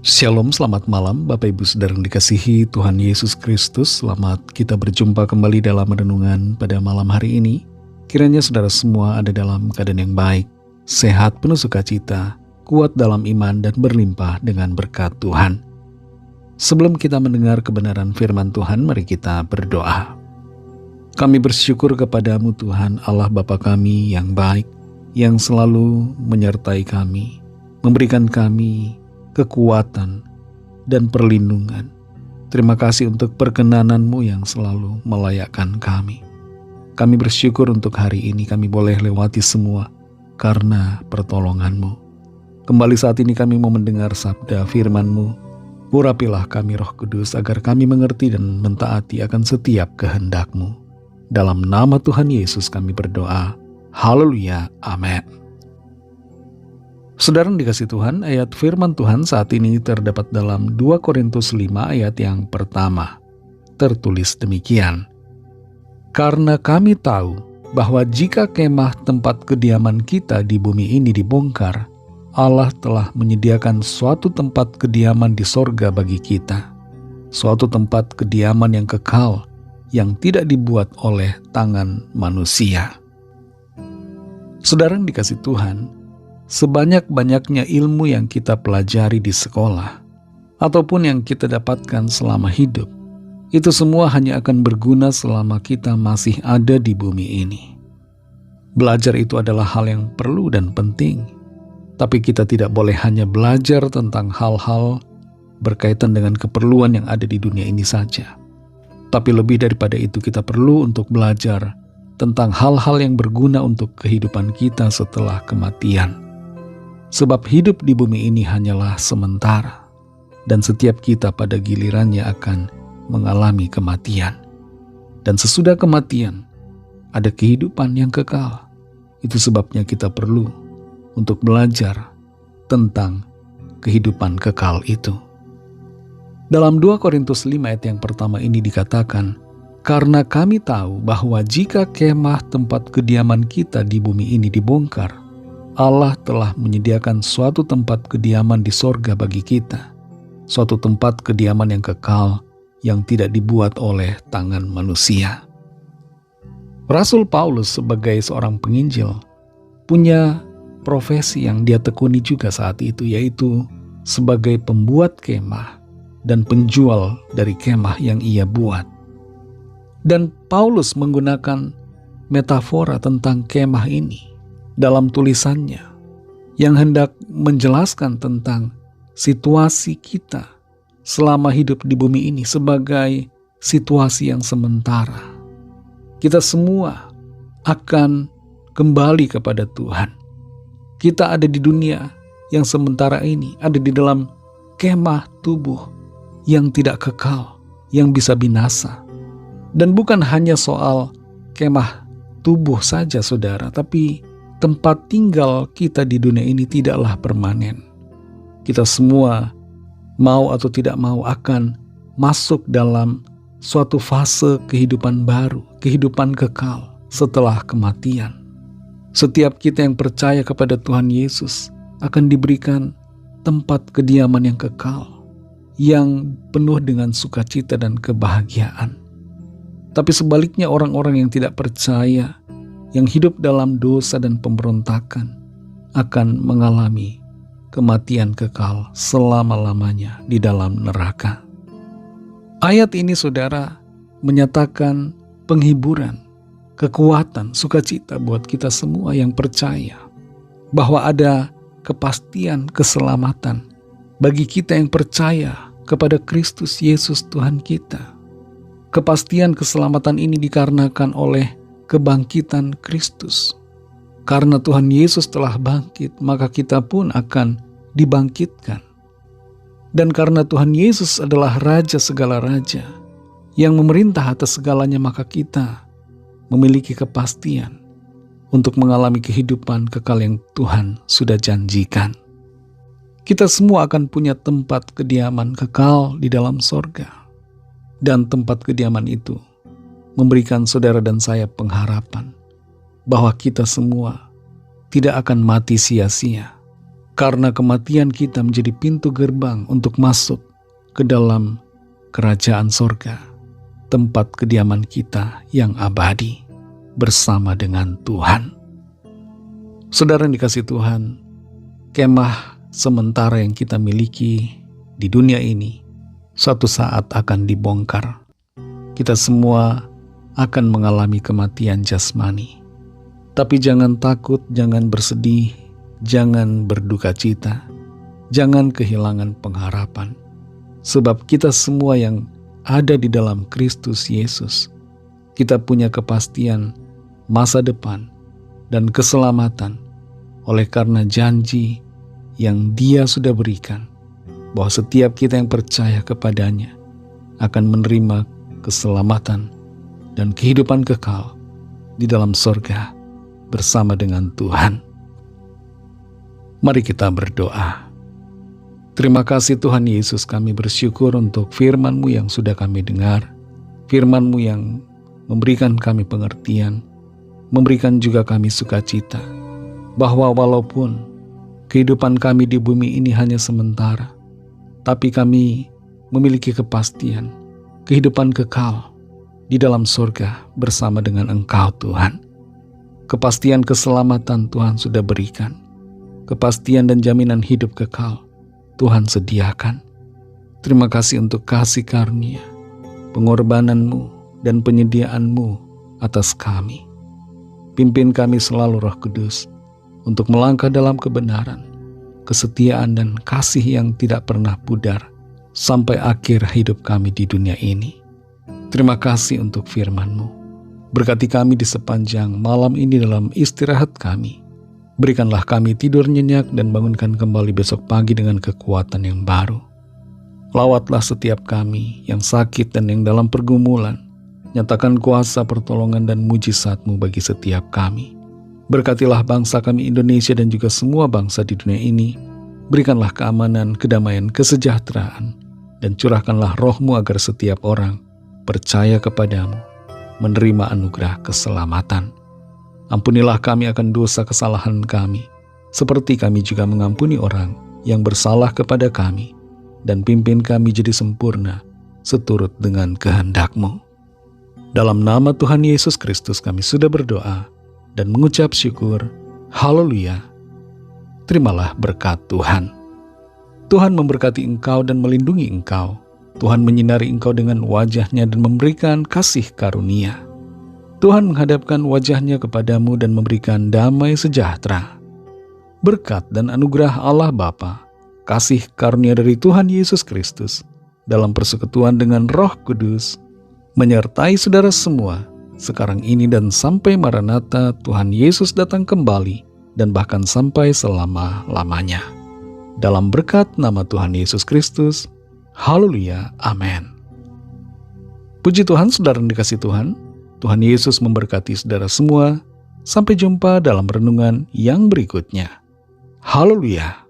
Shalom, selamat malam Bapak Ibu Saudara yang dikasihi Tuhan Yesus Kristus. Selamat kita berjumpa kembali dalam renungan pada malam hari ini. Kiranya saudara semua ada dalam keadaan yang baik, sehat, penuh sukacita, kuat dalam iman dan berlimpah dengan berkat Tuhan. Sebelum kita mendengar kebenaran firman Tuhan, mari kita berdoa. Kami bersyukur kepadamu Tuhan Allah Bapa kami yang baik, yang selalu menyertai kami, memberikan kami kekuatan dan perlindungan. Terima kasih untuk perkenanan-Mu yang selalu melayakkan kami. Kami bersyukur untuk hari ini kami boleh lewati semua karena pertolongan-Mu. Kembali saat ini kami mau mendengar sabda firman-Mu. Urapilah kami Roh Kudus agar kami mengerti dan mentaati akan setiap kehendak-Mu. Dalam nama Tuhan Yesus kami berdoa. Haleluya. Amin. Saudara yang dikasih Tuhan, ayat firman Tuhan saat ini terdapat dalam 2 Korintus 5 ayat yang pertama. Tertulis demikian. Karena kami tahu bahwa jika kemah tempat kediaman kita di bumi ini dibongkar, Allah telah menyediakan suatu tempat kediaman di sorga bagi kita. Suatu tempat kediaman yang kekal, yang tidak dibuat oleh tangan manusia. Saudara yang dikasih Tuhan, sebanyak-banyaknya ilmu yang kita pelajari di sekolah ataupun yang kita dapatkan selama hidup, itu semua hanya akan berguna selama kita masih ada di bumi ini. Belajar itu adalah hal yang perlu dan penting, tapi kita tidak boleh hanya belajar tentang hal-hal berkaitan dengan keperluan yang ada di dunia ini saja. Tapi lebih daripada itu kita perlu untuk belajar tentang hal-hal yang berguna untuk kehidupan kita setelah kematian. Sebab hidup di bumi ini hanyalah sementara, dan setiap kita pada gilirannya akan mengalami kematian. Dan sesudah kematian, ada kehidupan yang kekal. Itu sebabnya kita perlu untuk belajar tentang kehidupan kekal itu. Dalam 2 Korintus 5 ayat yang pertama ini dikatakan, karena kami tahu bahwa jika kemah tempat kediaman kita di bumi ini dibongkar, Allah telah menyediakan suatu tempat kediaman di sorga bagi kita. Suatu tempat kediaman yang kekal, yang tidak dibuat oleh tangan manusia. Rasul Paulus sebagai seorang penginjil punya profesi yang dia tekuni juga saat itu, yaitu sebagai pembuat kemah dan penjual dari kemah yang ia buat. Dan Paulus menggunakan metafora tentang kemah ini dalam tulisannya yang hendak menjelaskan tentang situasi kita selama hidup di bumi ini sebagai situasi yang sementara. Kita semua akan kembali kepada Tuhan. Kita ada di dunia yang sementara ini, ada di dalam kemah tubuh yang tidak kekal, yang bisa binasa. Dan bukan hanya soal kemah tubuh saja saudara, tapi tempat tinggal kita di dunia ini tidaklah permanen. Kita semua mau atau tidak mau akan masuk dalam suatu fase kehidupan baru, kehidupan kekal setelah kematian. Setiap kita yang percaya kepada Tuhan Yesus akan diberikan tempat kediaman yang kekal, yang penuh dengan sukacita dan kebahagiaan. Tapi sebaliknya orang-orang yang tidak percaya, yang hidup dalam dosa dan pemberontakan akan mengalami kematian kekal selama-lamanya di dalam neraka. Ayat ini saudara menyatakan penghiburan, kekuatan, sukacita buat kita semua yang percaya bahwa ada kepastian keselamatan bagi kita yang percaya kepada Kristus Yesus Tuhan kita. Kepastian keselamatan ini dikarenakan oleh kebangkitan Kristus. Karena Tuhan Yesus telah bangkit, maka kita pun akan dibangkitkan. Dan karena Tuhan Yesus adalah Raja segala raja, yang memerintah atas segalanya, maka kita memiliki kepastian untuk mengalami kehidupan kekal yang Tuhan sudah janjikan. Kita semua akan punya tempat kediaman kekal di dalam sorga. Dan tempat kediaman itu memberikan saudara dan saya pengharapan bahwa kita semua tidak akan mati sia-sia, Karena kematian kita menjadi pintu gerbang untuk masuk ke dalam kerajaan sorga, tempat kediaman kita yang abadi bersama dengan Tuhan. Saudara yang dikasihi Tuhan, kemah sementara yang kita miliki di dunia ini suatu saat akan dibongkar. Kita semua akan mengalami kematian jasmani. Tapi jangan takut, jangan bersedih, jangan berduka cita, jangan kehilangan pengharapan. Sebab kita semua yang ada di dalam Kristus Yesus, kita punya kepastian masa depan dan keselamatan oleh karena janji yang Dia sudah berikan, bahwa setiap kita yang percaya kepadanya akan menerima keselamatan dan kehidupan kekal di dalam sorga bersama dengan Tuhan. Mari kita berdoa. Terima kasih Tuhan Yesus, kami bersyukur untuk firman-Mu yang sudah kami dengar, firman-Mu yang memberikan kami pengertian, memberikan juga kami sukacita, bahwa walaupun kehidupan kami di bumi ini hanya sementara, tapi kami memiliki kepastian kehidupan kekal di dalam surga bersama dengan Engkau Tuhan. Kepastian keselamatan Tuhan sudah berikan. Kepastian dan jaminan hidup kekal Tuhan sediakan. Terima kasih untuk kasih karunia, pengorbanan-Mu dan penyediaan-Mu atas kami. Pimpin kami selalu Roh Kudus untuk melangkah dalam kebenaran, kesetiaan dan kasih yang tidak pernah pudar sampai akhir hidup kami di dunia ini. Terima kasih untuk firman-Mu. Berkati kami di sepanjang malam ini dalam istirahat kami. Berikanlah kami tidur nyenyak dan bangunkan kembali besok pagi dengan kekuatan yang baru. Lawatlah setiap kami yang sakit dan yang dalam pergumulan. Nyatakan kuasa pertolongan dan mujizat-Mu bagi setiap kami. Berkatilah bangsa kami Indonesia dan juga semua bangsa di dunia ini. Berikanlah keamanan, kedamaian, kesejahteraan, dan curahkanlah Roh-Mu agar setiap orang percaya kepadamu, menerima anugerah keselamatan. Ampunilah kami akan dosa kesalahan kami, seperti kami juga mengampuni orang yang bersalah kepada kami, dan pimpin kami jadi sempurna, seturut dengan kehendak-Mu. Dalam nama Tuhan Yesus Kristus kami sudah berdoa dan mengucap syukur. Haleluya. Terimalah berkat Tuhan. Tuhan memberkati engkau dan melindungi engkau. Tuhan menyinari engkau dengan wajah-Nya dan memberikan kasih karunia. Tuhan menghadapkan wajah-Nya kepadamu dan memberikan damai sejahtera. Berkat dan anugerah Allah Bapa, kasih karunia dari Tuhan Yesus Kristus, dalam persekutuan dengan Roh Kudus, menyertai saudara semua, sekarang ini dan sampai Maranatha Tuhan Yesus datang kembali, dan bahkan sampai selama-lamanya. Dalam berkat nama Tuhan Yesus Kristus, haleluya, amin. Puji Tuhan, saudara yang dikasihi Tuhan. Tuhan Yesus memberkati saudara semua. Sampai jumpa dalam renungan yang berikutnya. Haleluya.